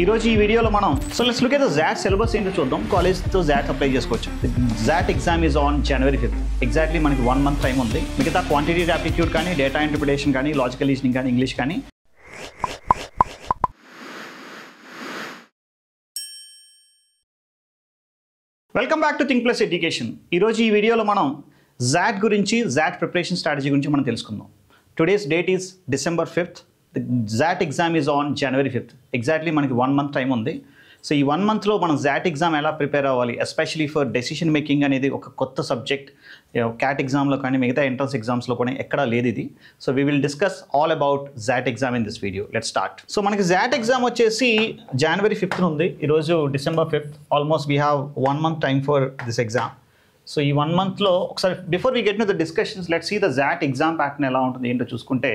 ఈరోజు ఈ వీడియోలో మనం let's look at the XAT syllabus ఏంటో చూద్దాం. కాలేజ్తో జాట్ అప్లై చేసుకోవచ్చు. XAT exam is on January 5th. Exactly మనకి 1 month టైం ఉంది. మిగతా క్వాంటిటేటివ్ యాప్టిట్యూడ్ కానీ, డేటా ఇంటర్ప్రిటేషన్ కానీ, లాజికల్ రీజనింగ్ కానీ, ఇంగ్లీష్ కానీ. Welcome back to think plus education. ఈరోజు ఈ వీడియోలో మనం జాట్ గురించి, జాట్ ప్రిపరేషన్ స్ట్రాటజీ గురించి మనం తెలుసుకుందాం. Today's date is December 5th. The XAT exam is on January 5th. Exactly మనకి 1 month టైం ఉంది. సో ఈ 1 monthలో మనం జాట్ ఎగ్జామ్ ఎలా ప్రిపేర్ అవ్వాలి, ఎస్పెషలీ ఫర్ డెసిషన్ మేకింగ్ అనేది ఒక కొత్త సబ్జెక్ట్. క్యాట్ ఎగ్జామ్లో కానీ మిగతా ఎంట్రన్స్ ఎగ్జామ్స్లో కూడా ఎక్కడా లేదు ఇది. So we will discuss all about XAT exam in this video. Let start. So మనకి జాట్ ఎగ్జామ్ వచ్చేసి January 5th ఉంది. ఈరోజు December 5th. Almost we have 1 month time for this exam. So ఈ 1 monthలో ఒకసారి before we get to the discussions, let's see the XAT exam pattern ఎలా ఉంటుంది ఏంటో చూసుకుంటే,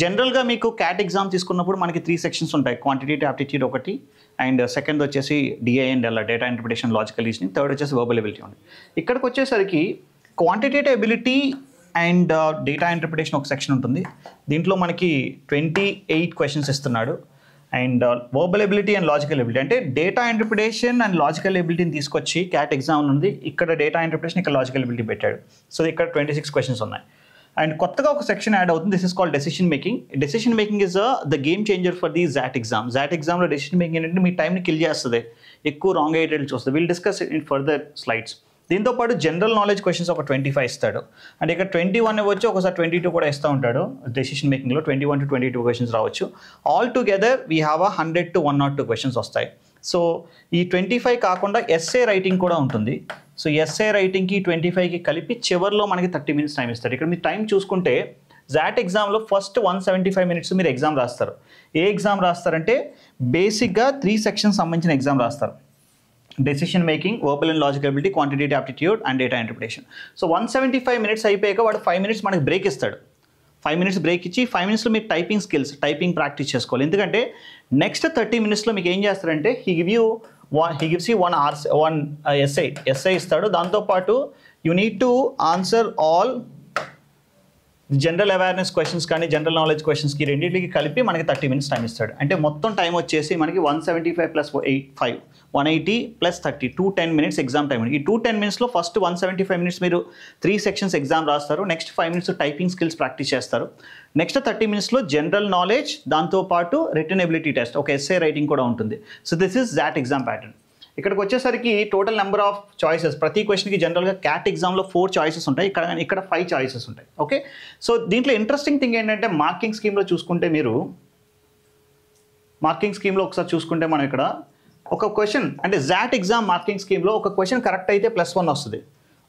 జనరల్గా మీకు క్యాట్ ఎగ్జామ్ తీసుకున్నప్పుడు మనకి 3 sections ఉంటాయి. క్వాంటిటేటివ్ యాప్టిట్యూడ్ ఒకటి, అండ్ సెకండ్ వచ్చేసి DI and data interpretation, logical reasoning, third వచ్చేసి వర్బల్ ఎబిలిటీ ఉంది. ఇక్కడికి వచ్చేసరికి quantitative ability and data interpretation ఒక సెక్షన్ ఉంటుంది. దీంట్లో మనకి 28 questions ఇస్తున్నాడు. And verbal ability and logical ability అంటే డేటా ఇంటర్ప్రిటేషన్ అండ్ లాజికల్ ఎబిలిటీని తీసుకొచ్చి క్యాట్ ఎగ్జామ్ ఉంది. ఇక్కడ డేటా ఇంటర్ప్రిటేషన్, ఇక్కడ లాజికల్ ఎబిలిటీ పెట్టాడు. సో ఇక్కడ 26 questions ఉన్నాయి. అండ్ కొత్తగా ఒక సెక్షన్ యాడ్ అవుతుంది. This is called decision making. Decision making is the game changer for the XAT exam. XAT ఎగ్జామ్లో డెసిషన్ మేకింగ్ ఏంటంటే మీ టైంని కిల్ చేస్తుంది, ఎక్కువ రాంగ్ అయ్యేటట్లు చూస్తుంది. Will discuss in further slides. దీంతోపాటు జనరల్ నాలెడ్జ్ క్వశ్చన్స్ ఒక 25 ఇస్తాడు. అండ్ ఇక్కడ 21 ఇవ్వచ్చు, ఒకసారి 22 కూడా ఇస్తూ ఉంటాడు. డెసిషన్ మేకింగ్లో 21 to 22 questions రావచ్చు. All together we have 100 to 102 questions వస్తాయి. సో ఈ 25 కాకుండా ఎస్ఏ రైటింగ్ కూడా ఉంటుంది. సో ఎస్ఏ రైటింగ్కి 25కి కలిపి చివరిలో మనకి 30 minutes టైం ఇస్తారు. ఇక్కడ మీరు టైం చూసుకుంటే జాట్ ఎగ్జామ్లో ఫస్ట్ 175 minutes మీరు ఎగ్జామ్ రాస్తారు. ఏ ఎగ్జామ్ రాస్తారంటే బేసిక్గా 3 sections సంబంధించిన ఎగ్జామ్ రాస్తారు. Decision making, verbal and logical ability, quantitative aptitude and data interpretation. So 175 minutes అయిపోయాక వాడు 5 minutes మనకి బ్రేక్ ఇస్తాడు. 5 minutes బ్రేక్ ఇచ్చి 5 minutesలో మీరు టైపింగ్ స్కిల్స్, టైపింగ్ ప్రాక్టీస్ చేసుకోవాలి. ఎందుకంటే నెక్స్ట్ 30 minutesలో మీకు ఏం చేస్తారంటే he gives you one essay ఇస్తాడు. దాంతోపాటు you need to answer all general awareness questions కానీ జనరల్ నాలెడ్జ్ క్వశ్చన్స్కి రెండింటికి కలిపి మనకి 30 minutes టైం ఇస్తాడు. అంటే మొత్తం టైం వచ్చేసి మనకి 175 + 5 180 + 30 210 minutes ఎగ్జామ్ టైం. ఈ 210 minutesలో ఫస్ట్ 175 minutes మీరు 3 sections ఎగ్జామ్ రాస్తారు. Next 5 minutes typing skills practice చేస్తారు. నెక్స్ట్ 30 minutesలో జనరల్ నాలెడ్జ్, దాంతోపాటు రిటన్ ఎబిలిటీ టెస్ట్, ఒక ఎస్ఏ రైటింగ్ కూడా ఉంటుంది. So this is XAT exam pattern. ఇక్కడికి వచ్చేసరికి టోటల్ నెంబర్ ఆఫ్ చాయిసెస్, ప్రతి క్వశ్చన్కి జనరల్గా క్యాట్ ఎగ్జామ్లో 4 choices ఉంటాయి. ఇక్కడ 5 choices ఉంటాయి. ఓకే, సో దీంట్లో ఇంట్రెస్టింగ్ థింగ్ ఏంటంటే మార్కింగ్ స్కీమ్లో చూసుకుంటే, మీరు మార్కింగ్ స్కీమ్లో ఒకసారి చూసుకుంటే మనం ఇక్కడ ఒక క్వశ్చన్ అంటే జాట్ ఎగ్జామ్ మార్కింగ్ స్కీమ్లో ఒక క్వశ్చన్ కరెక్ట్ అయితే +1 వస్తుంది,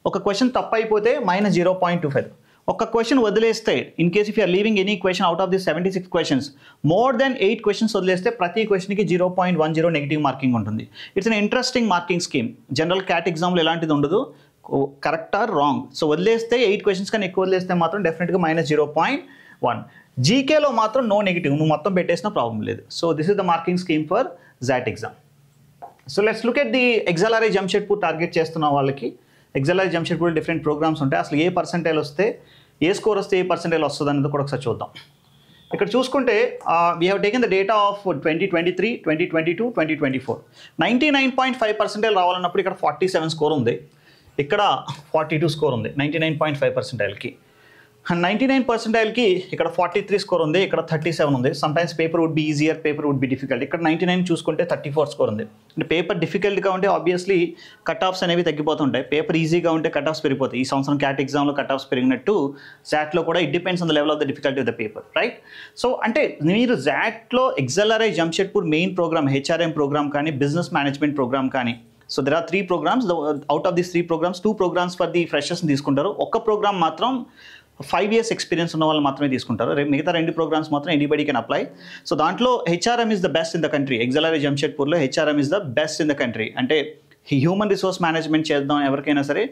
ఒక క్వశ్చన్ తప్పు అయిపోతే -0.25. ఒక క్వశ్చన్ వదిలేస్తే, in case if you're leaving any question out of the 76 questions, more than 8 questions వదిలేస్తే ప్రతి క్వశ్చన్కి 0.10 నెగిటివ్ మార్కింగ్ ఉంటుంది. It's an interesting marking scheme. General CAT ఎగ్జామ్లో ఎలాంటిది ఉండదు, కరెక్ట్ ఆర్ రాంగ్. సో వదిలేస్తే 8 questions కానీ ఎక్కువ వదిలేస్తే మాత్రం డెఫినెట్గా -0.1. జీకేలో మాత్రం నో నెగిటివ్, నువ్వు మొత్తం పెట్టేసిన ప్రాబ్లం లేదు. So this is the marking scheme for XAT exam. So let's look at the XLRI Jamshedpur target చేస్తున్న వాళ్ళకి. ఎగ్జాలరీ జంషెడ్పూర్ డిఫరెంట్ ప్రోగ్రామ్స్ ఉంటాయి. అసలు ఏ పర్సెంటైల్ వస్తే, ఏ స్కోర్ వస్తే ఏ పర్సెంటైల్ వస్తుంది అనేది కూడా ఒకసారి చూద్దాం. ఇక్కడ చూసుకుంటే we have taken the data of 2023, 2022, 2024. 99.5% రావాలన్నప్పుడు ఇక్కడ 47 స్కోర్ ఉంది, ఇక్కడ 42 స్కోర్ ఉంది 99.5%కి. 99%కి ఇక్కడ 43 స్కోర్ ఉంది, ఇక్కడ 37 ఉంది. Sometimes paper would be easier, paper would be difficult. ఇక్కడ 99 చూసుకుంటే 34 స్కోర్ ఉంది. అంటే పేపర్ డిఫికల్ట్గా ఉంటే ఆబ్వియస్లీ కట్ ఆఫ్స్ అనేవి తగ్గిపోతుంటాయి. పేపర్ ఈజీగా ఉంటే కట్ ఆఫ్స్ పెరిగిపోతాయి. ఈ సంవత్సరం క్యాట్ ఎగ్జామ్లో కట్ ఆఫ్స్ పెరిగినట్టు జాట్లో కూడా it depends on the level of the difficulty of the paper, right? So అంటే మీరు జాట్లో XLRI Jamshedpur main programme, HRM programme కానీ, బిజినెస్ మేనేజ్మెంట్ ప్రోగ్రామ్ కానీ. So there are 3 programs. Out of this 3 programs, 2 programs for the ఫ్రెషర్స్ని తీసుకుంటారు. ఒక్క programme మాత్రం 5 years experience ఉన్న వాళ్ళు మాత్రమే తీసుకుంటారు. మిగతా 2 programs మాత్రం ఎనీబడీ కెన్ అప్లై. సో దాంట్లో HRM is the best in the country. XLRI జంషెడ్పూర్లో HRM is the best in the country. అంటే హ్యూమన్ రిసోర్స్ మేనేజ్మెంట్ చేద్దాం ఎవరికైనా సరే,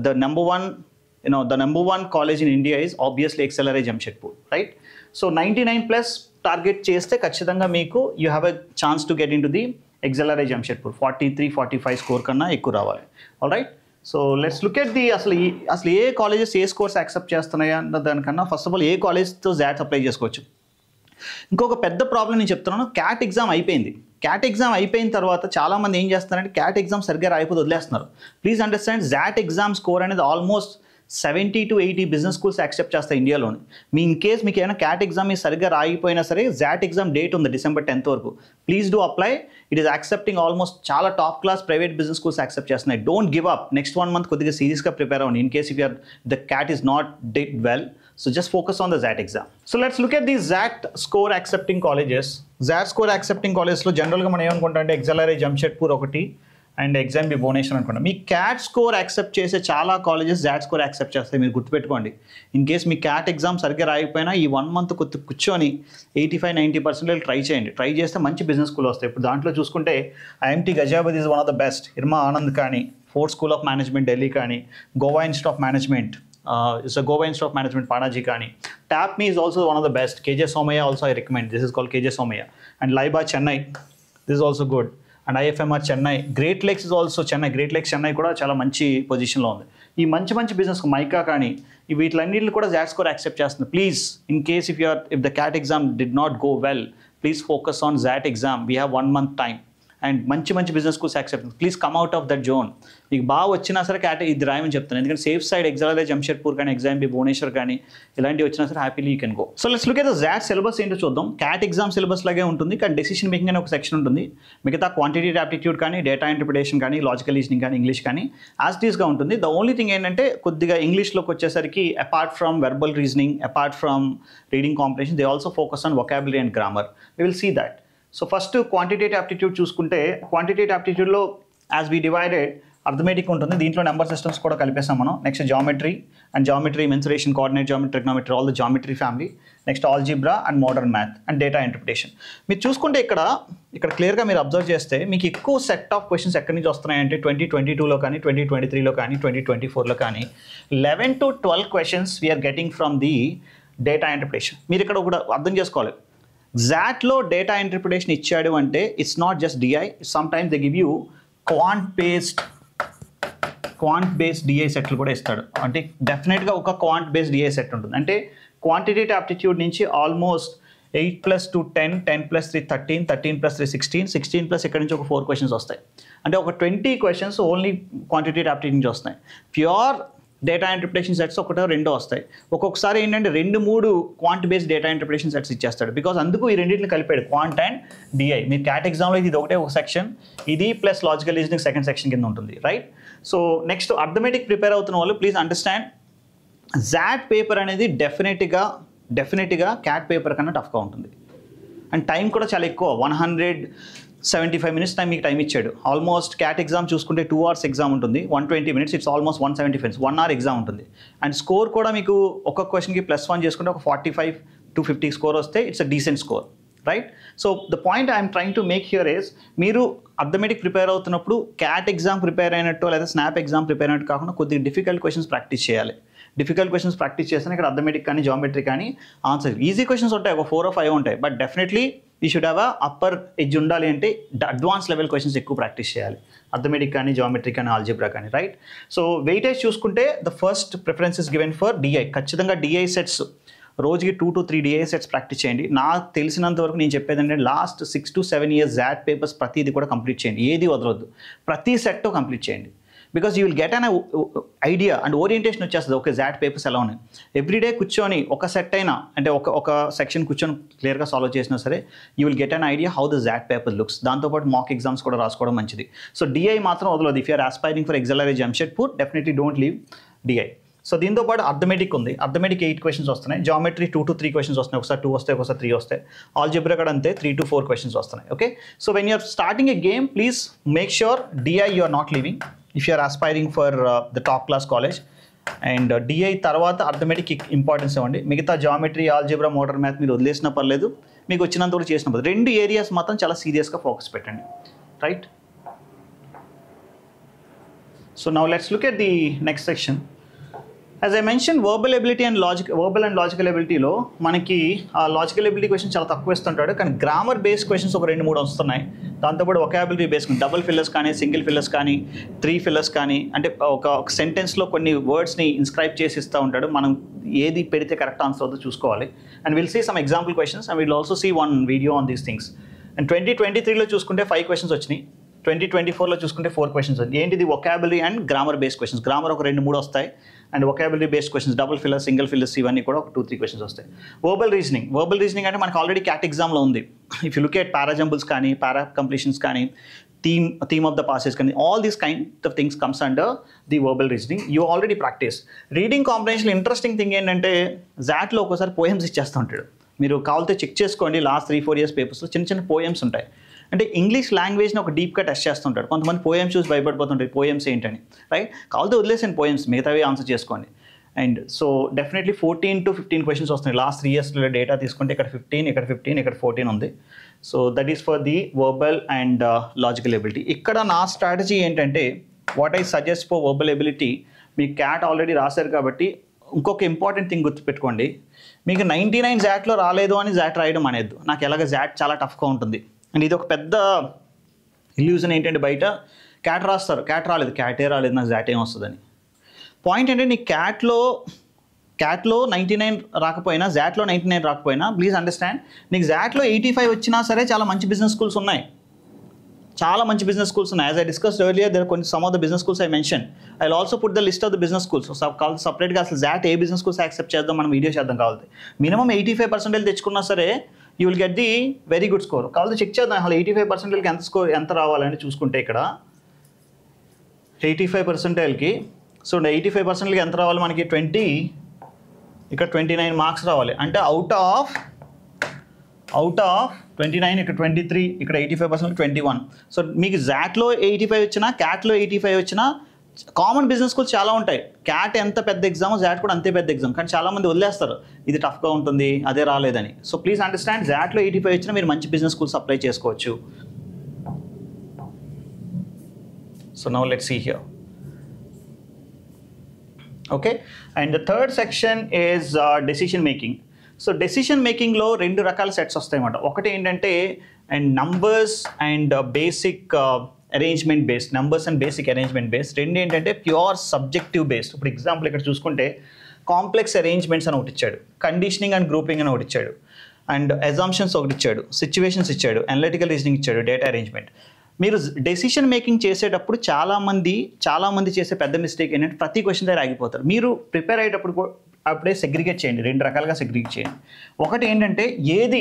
the number one college in India is obviously XLRI Jamshedpur, right? So 99+ target చేస్తే ఖచ్చితంగా మీకు you have a chance to get in to the XLRI Jamshedpur. 43, 45 score కన్నా ఎక్కువ రావాలి. All right, so let's look at the అసలు ఏ కాలేజెస్ ఏ scores accept చేస్తున్నాయా అన్న దానికన్నా ఫస్ట్ ఆఫ్ ఆల్ ఏ కాలేజ్తో జాట్ అప్లై చేసుకోవచ్చు. ఇంకొక పెద్ద ప్రాబ్లం నేను చెప్తున్నాను, క్యాట్ ఎగ్జామ్ అయిపోయింది. క్యాట్ ఎగ్జామ్ అయిపోయిన తర్వాత చాలామంది ఏం చేస్తున్నారంటే క్యాట్ ఎగ్జామ్ సరిగ్గా రాయిపోతే వదిలేస్తున్నారు. Please understand, XAT exam score అనేది almost 70 to 80 business schools accept చేస్తాయి ఇండియాలోని. మీ ఇన్ కేస్ మీకు ఏమైనా క్యాట్ ఎగ్జామ్ మీ సరిగ్గా రాయిపోయినా సరే, జాట్ ఎగ్జామ్ డేట్ ఉంది December 10th వరకు. Please do apply. It is accepting almost చాలా top class private business schools accept చేస్తున్నాయి. Don't give up. Next 1 month కొద్దిగా సీరియస్గా ప్రిపేర్ అవ్వండి. In case if you're the CAT is not did well, so just focus on the ZAT exam. So let's look at these ZAT score accepting colleges. ZAT score accepting colleges లో జనరల్గా మనం ఏమనుకుంటాం అంటే XLRI Jamshedpur ఒకటి and exam Bhubaneswar అనుకుంటాం. మీ cat score accept చేసే చాలా colleges Jat score accept చేస్తాయి, మీరు గుర్తుపెట్టుకోండి. In case me cat exam సరిగ్గా రాయిపోయినా ఈ 1 month కూర్చొని 85-90% ట్రై చేయండి. ట్రై చేస్తే మంచి బిజినెస్ స్కూల్ వస్తాయి. ఇప్పుడు దాంట్లో చూసుకుంటే IMT Ghaziabad is one of the best. IRMA Anand కానీ, Fore School of Management Delhi కానీ, Goa Institute of Management it's a Goa Institute of Management Panaji Kani. TAPME is also one of the best. KJ Somaya also I recommend. This is called KJ Somaya. And Laiba Chennai, this is also good. And IFMR Chennai. Great Lakes is also Chennai. Great Lakes Chennai కూడా చాలా మంచి పొజిషన్లో ఉంది. ఈ మంచి business mica కానీ వీటిలన్నింటిలో కూడా జాట్ స్కోర్ యాక్సెప్ట్ చేస్తుంది. Please in case if the CAT exam did not go well, please focus on XAT exam. We have 1 month time and మంచి business schools accept. Please come out of that zone. మీకు బాగా వచ్చినా సరే cat ఇది రాయమని చెప్తాను, ఎందుకంటే safe side XLRI Jamshedpur కానీ, ఎగ్జామ్ భువనేశ్వర్ కానీ ఇలాంటివి వచ్చినా సరే happily you can go. So let's look at the XAT syllabus ఏంటో చూద్దాం. క్యాట్ ఎగ్జామ్ సిలబస్ లాగే ఉంటుంది, కానీ డెసిషన్ మేకింగ్ అనే ఒక సెక్షన్ ఉంటుంది. మిగతా క్వాంటిటేటివ్ యాప్టిట్యూడ్ కానీ, డేటా ఇంటర్ప్రిటేషన్ కానీ, లాజికల్ రీజనింగ్ కానీ, ఇంగ్లీష్ కానీ యాజ్ ఇట్ ఈస్గా ఉంటుంది. ద ఓన్లీ థింగ్ ఏంటంటే కొద్దిగా ఇంగ్లీష్లోకి వచ్చేసరికి apart from verbal reasoning, apart from reading comprehension, they also focus on vocabulary and grammar. We will see that. So first quantitative aptitude చూసుకుంటే, quantitative యాప్టిట్యూడ్లో యాజ్ వీ డివైడెడ్ అర్థమెటిక్ ఉంటుంది, దీంట్లో number systems కూడా కలిపేసాం మనం. Next geometry and geometry, mensuration, coordinate geometry, trigonometry, all the geometry family. Next algebra and modern math and data interpretation. మీరు చూసుకుంటే ఇక్కడ క్లియర్గా మీరు అబ్జర్వ్ చేస్తే మీకు ఎక్కువ సెట్ ఆఫ్ క్వశ్చన్స్ ఎక్కడి నుంచి వస్తున్నాయంటే 2022లో కానీ, 2023లో కానీ, 2024లో కానీ 11 to 12 questions we're getting from the data interpretation. మీరు ఇక్కడ కూడా అర్థం చేసుకోవాలి, జాట్లో డేటా ఇంటర్ప్రిటేషన్ ఇచ్చాడు అంటే it's not just DI. Some times they give you quant based DI సెట్లు కూడా ఇస్తాడు. అంటే డెఫినెట్గా ఒక క్వాంట్ బేస్డ్ డిఐ సెట్ ఉంటుంది. అంటే క్వాంటిటేటివ్ యాప్టిట్యూడ్ నుంచి ఆల్మోస్ట్ 8 + 2 10, 10 + 3 13, 13 + 3 16, 16 ప్లస్ ఇక్కడ నుంచి ఒక 4 క్వశ్చన్స్ వస్తాయి. అంటే ఒక 20 క్వశ్చన్స్ ఓన్లీ క్వాంటిటేటివ్ యాప్టిట్యూడ్ నుంచి వస్తాయి. ప్యూర్ డేటా ఇంటర్ప్రిటేషన్ సెట్స్ 1-2 వస్తాయి. ఒక్కొక్కసారి ఏంటంటే 2-3 quant based data interpretation sets ఇచ్చేస్తాడు. బికాస్ అందుకు ఈ రెండింటిని కలిపాడు, క్వాంట్ అండ్ డిఐ. మీరు క్యాట్ ఎగ్జామ్లో ఇది ఒకటే ఒక సెక్షన్, ఇది plus logical reasoning second section కింద ఉంటుంది, right? So next arithmetic prepare అవుతున్న వాళ్ళు ప్లీజ్ అండర్స్టాండ్, జాట్ పేపర్ అనేది డెఫినెట్గా క్యాట్ పేపర్ కన్నా టఫ్గా ఉంటుంది. అండ్ టైం కూడా చాలా ఎక్కువ, 175 minutes టైం మీకు టైం ఇచ్చాడు. ఆల్మోస్ట్ క్యాట్ ఎగ్జామ్ చూసుకుంటే 2 hours ఎగ్జామ్ ఉంటుంది, 120 minutes, it's almost 175 minutes, 1 hour exam ఉంటుంది. అండ్ స్కోర్ కూడా మీకు ఒక్కొక్క క్వశ్చన్కి +1 చేసుకుంటే ఒక 45 to 50 స్కోర్ వస్తే it's a decent score, right? So the point I'm trying to make here is, మీరు అర్థమెటిక్ ప్రిపేర్ అవుతున్నప్పుడు క్యాట్ ఎగ్జామ్ ప్రిపేర్ అయినట్టు లేదా స్నాప్ ఎగ్జామ్ ప్రిపేర్ అయినట్టు కాకుండా కొద్దిగా డిఫికల్ట్ క్వశ్చన్స్ ప్రాక్టీస్ చేయాలి. డిఫికల్ట్ క్వశ్చన్స్ ప్రాక్టీస్ చేస్తేనే ఇక్కడ అర్థమెటిక్ కానీ, జామెట్రీ కానీ ఆన్సర్. ఈజీ క్వశ్చన్స్ ఉంటాయి, ఒక 4 or 5 ఉంటాయి, but definitely you should have upper edge ఉండాలి. అంటే అడ్వాన్స్ లెవెల్ క్వశ్చన్స్ ఎక్కువ ప్రాక్టీస్ చేయాలి, అర్థమెటిక్ కానీ, జామెట్రీ కానీ, ఆల్జీబ్రా కానీ, రైట్? సో వెయిటేజ్ చూసుకుంటే the first preference is given for DI. ఖచ్చితంగా డిఐ సెట్స్ రోజుకి 2 to 3 డిఐ సెట్స్ ప్రాక్టీస్ చేయండి. నాకు తెలిసినంత వరకు నేను చెప్పేది అంటే last 6 to 7 years XAT papers ప్రతిది కూడా కంప్లీట్ చేయండి, ఏది వదలొద్దు, ప్రతి సెట్ కంప్లీట్ చేయండి. Because you will get an idea and orientation వచ్చేస్తుంది, ఓకే జాట్ పేపర్స్ ఎలా ఉన్నాయి. ఎవ్రీడే కూర్చొని ఒక సెట్ అయినా అంటే ఒక సెక్షన్ కూర్చొని క్లియర్గా సాల్వ్ చేసినా సరే you will get an idea how the XAT paper looks. దాంతోపాటు మాక్ ఎగ్జామ్స్ కూడా రాసుకోవడం మంచిది. సో డిఐ మాత్రం వదలదు. If you're aspiring for XLRI Jamshedpur, definitely don't leave DI. So దీంతో పాటు అర్థమెటిక్ ఉంది, అర్థమెటిక్ 8 questions వస్తున్నాయి, జామెట్రీ 2 to 3 questions వస్తున్నాయి, ఒకసారి 2 వస్తాయి, ఒకసారి 3 వస్తాయి, ఆల్జీబ్రా కూడా అంతే 3 to 4 questions వస్తున్నాయి, okay? So when you're starting a game please make sure DI you are not leaving if you're aspiring for the top class college. And DI తర్వాత arithmetic importance ఇవ్వండి. మిగతా జామెట్రీ, ఆల్జీబ్రా, మోడర్న్ మ్యాథ్ మీరు వదిలేసినా పర్లేదు, మీకు వచ్చినంత కూడా చేసిన పర్లేదు. 2 areas మాత్రం చాలా సీరియస్గా ఫోకస్ పెట్టండి, right? So now let's look at the next section. As I mention verbal ability and logical ఎబిలిటీలో మనకి లాజికల్ ఎబిలిటీ క్వశ్చన్ చాలా తక్కువ ఇస్తుంటాడు, కానీ గ్రామర్ బేస్డ్ క్వశ్చన్స్ ఒక 2-3 వస్తున్నాయి. దాంతోపాటు వొకాబులరీ బేస్డ్ డబుల్ ఫిల్లర్స్ కానీ, సింగిల్ ఫిల్లర్స్ కానీ, 3 ఫిల్లర్స్ కానీ, అంటే ఒక సెంటెన్స్లో కొన్ని వర్డ్స్ని ఇన్స్క్రైబ్ చేసి ఇస్తూ ఉంటాడు. మనం ఏది పెడితే కరెక్ట్ ఆన్సర్ అవుతుందో చూసుకోవాలి. And will see some example questions and will also see one video on these things. And 2023లో చూసుకుంటే 5 క్వశ్చన్స్ వచ్చినాయి, 2024లో చూసుకుంటే 4 క్వశ్చన్స్ వచ్చాయి. ఏంటిది? Vocabulary and grammar based questions. Grammar ఒక 2-3 వస్తాయి, and vocabulary based questions double filler, single fillers ఇవన్నీ కూడా ఒక 2-3 క్వశ్చన్స్ వస్తాయి. వర్బల్ రీజనింగ్ అంటే మనకు ఆల్రెడీ క్యాట్ ఎగ్జామ్లో ఉంది. If you look at parajumbles కానీ, పారా కంప్లీషన్స్ కానీ, థీమ్ ఆఫ్ ద పాసెస్ కానీ, all these kind of things comes under the verbal reasoning. You already practice. Reading comprehension interesting thing ఏంటంటే జాట్లో ఒకసారి poems ఇచ్చేస్తూ ఉంటాడు. మీరు కావాలితే చెక్ చేసుకోండి, లాస్ట్ 3-4 ఇయర్స్ పేపర్స్లో చిన్న పోయమ్స్ ఉంటాయి. అంటే ఇంగ్లీష్ లాంగ్వేజ్ని ఒక డీప్గా టెస్ట్ చేస్తుంటారు. కొంతమంది పోయమ్స్ చూసి భయపడిపోతుంటారు, పోయమ్స్ ఏంటని, రైట్? కావాలితే వదిలేసాను పోయమ్స్, మిగతావి ఆన్సర్ చేసుకోండి. And so definitely 14 to 15 questions వస్తున్నాయి. లాస్ట్ 3 ఇయర్స్లో డేటా తీసుకుంటే ఇక్కడ 15, ఇక్కడ 15, ఇక్కడ 14 ఉంది. So that is for the verbal and logical ability. ఇక్కడ నా స్ట్రాటజీ ఏంటంటే, what I suggest for verbal ability, me cat already రాశారు కాబట్టి ఇంకొక ఇంపార్టెంట్ థింగ్ గుర్తుపెట్టుకోండి. మీకు 99 జాట్లో రాలేదు అని జాట్ రాయడం అనేది, నాకు ఎలాగ జాట్ చాలా టఫ్గా ఉంటుంది. అండ్ ఇది ఒక పెద్ద ఇల్యూజన్ ఏంటంటే, బయట క్యాట్ రాస్తారు, క్యాట్ రాలేదు, క్యాటే రాలేదు, నాకు జాట్ ఏం వస్తుందని. పాయింట్ ఏంటంటే, నీ క్యాట్లో 99 రాకపోయినా, జాట్లో 99 రాకపోయినా, ప్లీజ్ అండర్స్టాండ్, నీకు జాట్లో 85 వచ్చినా సరే చాలా మంచి బిజినెస్ స్కూల్స్ ఉన్నాయి. As I discussed earlier, there are some of the business schools I mentioned. I'll also put the list of the business schools. So separately అసలు జాట్ ఏ బిజినెస్ స్కూల్స్ యాక్సెప్ట్ చేద్దాం, మనం video చేద్దాం. కావాలి మినిమం 85% తెచ్చుకున్నా సరే you will get the very good score. కావాలి check చేద్దాం అసలు 85% ఎంత రావాలని చూసుకుంటే, ఇక్కడ 85%కి, సో 85%కి ఎంత రావాలి మనకి? 20, ఇక్కడ 29 మార్క్స్ రావాలి. అంటే అవుట్ ఆఫ్ 29, ఇక్కడ 23, ఇక్కడ 85%, 21. సో మీకు జాట్లో 85 వచ్చినా, క్యాట్లో 85 వచ్చినా, కామన్ బిజినెస్ స్కూల్స్ చాలా ఉంటాయి. క్యాట్ ఎంత పెద్ద ఎగ్జామ్, జాట్ కూడా అంతే పెద్ద ఎగ్జామ్, కానీ చాలామంది వదిలేస్తారు, ఇది టఫ్గా ఉంటుంది, అదే రాలేదని. సో ప్లీజ్ అండర్స్టాండ్, జాట్లో 85 వచ్చినా మీరు మంచి బిజినెస్ స్కూల్స్ అప్లై చేసుకోవచ్చు. So now let's see here. Okay, and the third section is decision making. So decision మేకింగ్లో 2 రకాల సెట్స్ వస్తాయన్నమాట. ఒకటి ఏంటంటే and numbers and basic arrangement based, numbers and basic arrangement based. 2 ఏంటంటే ప్యూర్ సబ్జెక్టివ్ బేస్డ్. ఇప్పుడు example ఇక్కడ చూసుకుంటే కాంప్లెక్స్ అరేంజ్మెంట్స్ అని ఒకటి ఇచ్చాడు, కండిషనింగ్ అండ్ గ్రూపింగ్ అని ఒకటి ఇచ్చాడు, అండ్ అజంప్షన్స్ ఒకటి ఇచ్చాడు, సిచ్యువేషన్స్ ఇచ్చాడు, అనలిటికల్ రీజనింగ్ ఇచ్చాడు, డేటా అరేంజ్మెంట్. మీరు డెసిషన్ మేకింగ్ చేసేటప్పుడు చాలామంది చేసే పెద్ద మిస్టేక్ ఏంటంటే ప్రతి క్వశ్చన్ దగ్గర ఆగిపోతారు. మీరు ప్రిపేర్ అయ్యేటప్పుడు అప్పుడే సెగ్రిగేట్ చేయండి, 2 రకాలుగా సెగ్రిగేట్ చేయండి. ఒకటి ఏంటంటే ఏది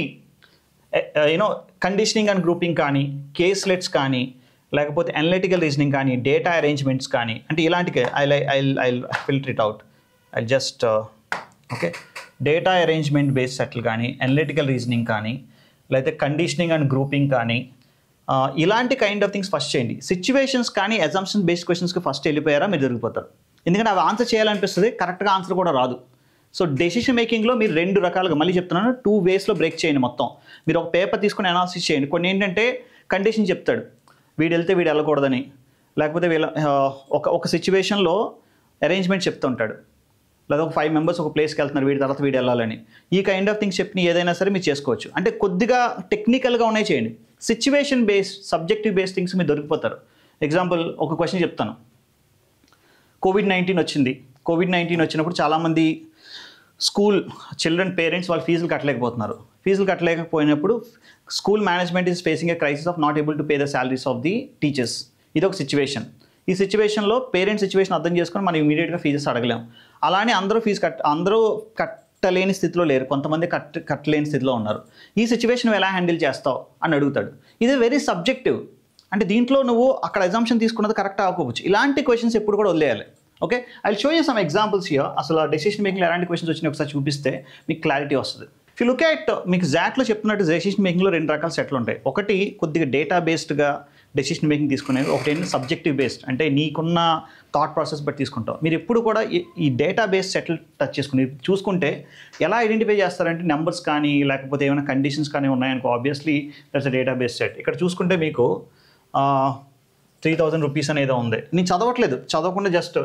కండిషనింగ్ అండ్ గ్రూపింగ్ కానీ, కేస్లెట్స్ కానీ, లేకపోతే అనలిటికల్ రీజనింగ్ కానీ, డేటా అరేంజ్మెంట్స్ కానీ, అంటే ఇలాంటివి I filter it out. I just okay, data arrangement based సెట్లు కానీ, అనలిటికల్ రీజనింగ్ కానీ, లేకపోతే కండిషనింగ్ అండ్ గ్రూపింగ్ కానీ, ఇలాంటి కైండ్ ఆఫ్ థింగ్స్ ఫస్ట్ చేయండి. సిచ్యువేషన్స్ కానీ అజంప్షన్ బేస్డ్ క్వశ్చన్స్కి ఫస్ట్ వెళ్ళిపోయారా మీరు దొరికిపోతారు. ఎందుకంటే అవి ఆన్సర్ చేయాలనిపిస్తుంది, కరెక్ట్గా ఆన్సర్ కూడా రాదు. సో డెసిషన్ మేకింగ్లో మీరు 2 రకాలుగా, మళ్ళీ చెప్తున్నాను, 2 వేస్లో బ్రేక్ చేయండి మొత్తం. మీరు ఒక పేపర్ తీసుకుని అనాలిసిస్ చేయండి. కొన్ని ఏంటంటే కండిషన్ చెప్తాడు, వీడు వెళ్తే వీడు వెళ్ళకూడదని, లేకపోతే ఒక సిచ్యువేషన్లో అరేంజ్మెంట్ చెప్తూ ఉంటాడు, లేదా ఒక 5 మెంబర్స్ ఒక ప్లేస్కి వెళ్తున్నారు, వీడి తర్వాత వీడు వెళ్ళాలని. ఈ కైండ్ ఆఫ్ థింగ్స్ చెప్పిన ఏదైనా సరే మీరు చేసుకోవచ్చు. అంటే కొద్దిగా టెక్నికల్గా ఉన్నాయి చేయండి. Situation based, subjective based things మీరు దొరికిపోతారు. ఎగ్జాంపుల్ ఒక క్వశ్చన్ చెప్తాను. కోవిడ్-19 వచ్చింది. కోవిడ్-19 వచ్చినప్పుడు చాలామంది చిల్డ్రన్ పేరెంట్స్ వాళ్ళు ఫీజులు కట్టలేకపోతున్నారు. ఫీజులు కట్టలేకపోయినప్పుడు school management is facing a crisis of not able to pay the salaries of the teachers. ఇది ఒక సిచ్యువేషన్. ఈ సిచ్యువేషన్లో పేరెంట్స్ సిచ్యువేషన్ అర్థం చేసుకొని మనం ఇమీడియట్గా ఫీజెస్ అడగలేం. అలానే అందరూ కట్టలేని స్థితిలో లేరు, కొంతమంది కట్టలేని స్థితిలో ఉన్నారు. ఈ సిచ్యువేషన్ ఎలా హ్యాండిల్ చేస్తావు అని అడుగుతాడు. ఇది వెరీ సబ్జెక్టివ్. అంటే దీంట్లో నువ్వు అక్కడ అజంప్షన్ తీసుకున్నది కరెక్ట్ అవ్వకపోవచ్చు. ఇలాంటి క్వశ్చన్స్ ఎప్పుడు కూడా వదిలేయాలి. Okay, I show you some examples here. అసలు డెసిషన్ మేకింగ్లో ఎలాంటి క్వశ్చన్స్ వచ్చినాయి ఒకసారి చూపిస్తే మీకు క్లారిటీ వస్తుంది. ఇఫ్ యు లుక్ ఎట్, మీకు జాట్లో చెప్తున్నట్టు డెసిషన్ మేకింగ్లో 2 రకాల సెట్లు ఉంటాయి. ఒకటి కొద్దిగా డేటా బేస్డ్గా డెసిషన్ మేకింగ్ తీసుకునేవి, ఒకటి ఏంటి సబ్జెక్టివ్ బేస్డ్, అంటే నీకున్న థాట్ ప్రాసెస్ బట్టి తీసుకుంటాం. మీరు ఎప్పుడు కూడా ఈ డేటా బేస్డ్ సెటిల్ టచ్ చేసుకుని చూసుకుంటే ఎలా ఐడెంటిఫై చేస్తారంటే నెంబర్స్ కానీ లేకపోతే ఏమైనా కండిషన్స్ కానీ ఉన్నాయనుకో, obviously that's a data based set. ఇక్కడ చూసుకుంటే మీకు 3,000 రూపీస్ అనేది ఉంది. నేను చదవట్లేదు, చదవకుండా just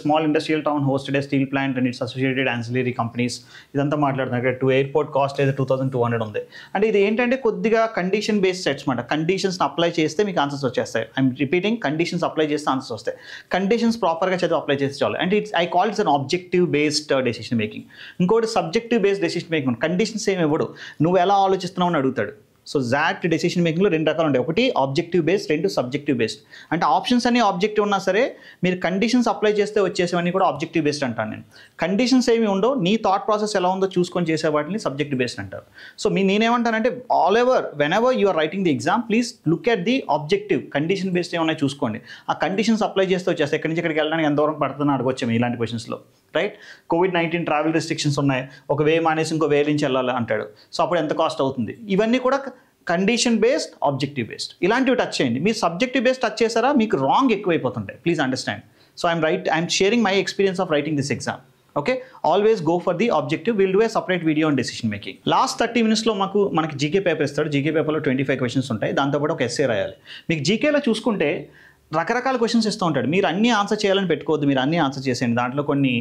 small industrial town hosted A steel plant and it's associated ancillary companies ఇదంతా మాట్లాడుతున్నారు. ఇక్కడ ఎయిర్పోర్ట్ కాస్ట్ అయితే 2,200 ఉంది. అంటే ఇది ఏంటంటే కొద్దిగా కండిషన్ బేస్డ్ సెట్స్ మాట. కండిషన్స్ని అప్లై చేస్తే మీకు ఆన్సర్స్ వచ్చేస్తాయి. ఐఎమ్ రిపీటింగ్, కండిషన్స్ అప్లై చేస్తే ఆన్సర్స్ వస్తాయి. కండిషన్స్ ప్రాపర్గా చదివి అప్లై చేస్తే చాలు. అంటే I call it's an objective based decision making. ఇంకోటి subjective based decision making. Conditions ఏమి ఇవ్వడు, నువ్వు ఎలా ఆలోచిస్తున్నావు అని అడుగుతాడు. సో జాట్ డెసిషన్ మేకింగ్లో 2 రకాలు ఉంటాయి. ఒకటి ఆబ్జెక్టివ్ బేస్డ్, 2 సబ్జెక్టివ్ బేస్డ్. అంటే ఆప్షన్స్ అన్ని ఆబ్జెక్టివ్ ఉన్నా సరే మీరు కండిషన్స్ అప్లై చేస్తే వచ్చేసేవన్నీ కూడా ఆబ్జెక్టివ్ బేస్డ్ అంటాను నేను. కండిషన్స్ ఏమి ఉండవు, నీ థాట్ ప్రాసెస్ ఎలా ఉందో చూసుకొని చేసే వాటిని సబ్జెక్టివ్ బేస్డ్ అంటారు. సో నేనేమంటానంటే all ever when ever you are writing the exam please look at the objective. Condition based ఏమన్నా చూసుకోండి. ఆ కండిషన్స్ అప్లై చేస్తే వచ్చేస్తే ఎక్కడి నుంచి ఇక్కడికి వెళ్ళడానికి ఎంత దూరం పడుతుందని అడగొచ్చాము ఇలాంటి క్వశ్చన్స్లో, రైట్? COVID-19 ట్రావెల్ రెస్ట్రిక్షన్స్ ఉన్నాయి, ఒక వే మానేసి ఇంకో వే నుంచి వెళ్ళాలి అంటాడు. సో అప్పుడు ఎంత కాస్ట్ అవుతుంది? ఇవన్నీ కూడా కండిషన్ బేస్డ్, ఆబ్జెక్టివ్ బేస్డ్. ఇలాంటివి టచ్ చేయండి. మీరు సబ్జెక్టివ్ బేస్డ్ టచ్ చేశారా మీకు రాంగ్ ఎక్కువైపోతుంటాయి. Please understand. So I'm sharing my experience of writing this exam. Okay, always go for the objective. Will do a separate video on decision making. Last 30 మినిట్స్లో మనకి GK paper ఇస్తాడు. GK పేపర్లో 25 questions ఉంటాయి. దాంతోపాటు ఒక essay రాయాలి. మీకు జీకేలో చూసుకుంటే రకరకాల క్వశ్చన్స్ ఇస్తూ ఉంటాడు. మీరు అన్నీ ఆన్సర్ చేయాలని పెట్టుకోవద్దు, మీరు అన్నీ ఆన్సర్ చేసేయండి. దాంట్లో కొన్ని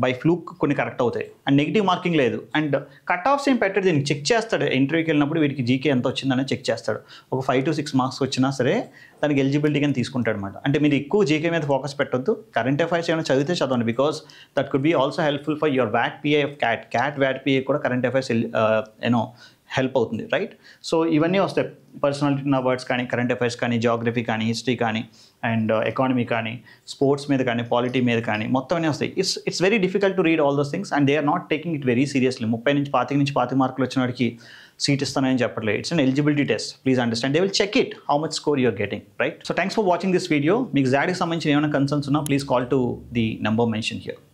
బై ఫ్లూక్ కొన్ని కరెక్ట్ అవుతాయి అండ్ నెగిటివ్ మార్కింగ్ లేదు. అండ్ కట్ ఆఫ్స్ ఏం పెట్టాడు, దీనికి చెక్ చేస్తాడు. ఇంటర్వ్యూకి వెళ్ళినప్పుడు వీడికి జీకే ఎంత వచ్చిందని చెక్ చేస్తాడు. ఒక 5 to 6 మార్క్స్ వచ్చినా సరే దానికి ఎలిజిబిలిటీ కానీ తీసుకుంటాడు అనమాట. అంటే మీరు ఎక్కువ జీకే మీద ఫోకస్ పెట్టొద్దు. కరెంట్ అఫైర్స్ ఏమైనా చదివితే చదవండి, because that could be also helpful for your VAT PA of cat VAT PA కూడా కరెంట్ అఫైర్స్ హెల్ప్ అవుతుంది, రైట్? సో ఇవన్నీ వస్తాయి. పర్సనాలిటీ అవార్డ్స్ కానీ, కరెంట్ అఫైర్స్ కానీ, జియోగ్రఫీ కానీ, హిస్టరీ కానీ, అండ్ ఎకానమీ కానీ, స్పోర్ట్స్ మీద కానీ, పాలిటీ మీద కానీ, మొత్తం అన్నీ వస్తాయి. It's very difficult to read all those things and they are not taking it very seriously. 30 నుంచి 25 మార్కులు వచ్చిన వాడికి సీట్ ఇస్తానని చెప్పట్లేదు. It's an eligibility test. Please understand. They will check it how much score you're getting, right? So thanks for watching this video. మీకు జాడ్కి సంబంధించిన ఏమైనా కన్సర్న్స్ ఉన్నా please call to the number mention here.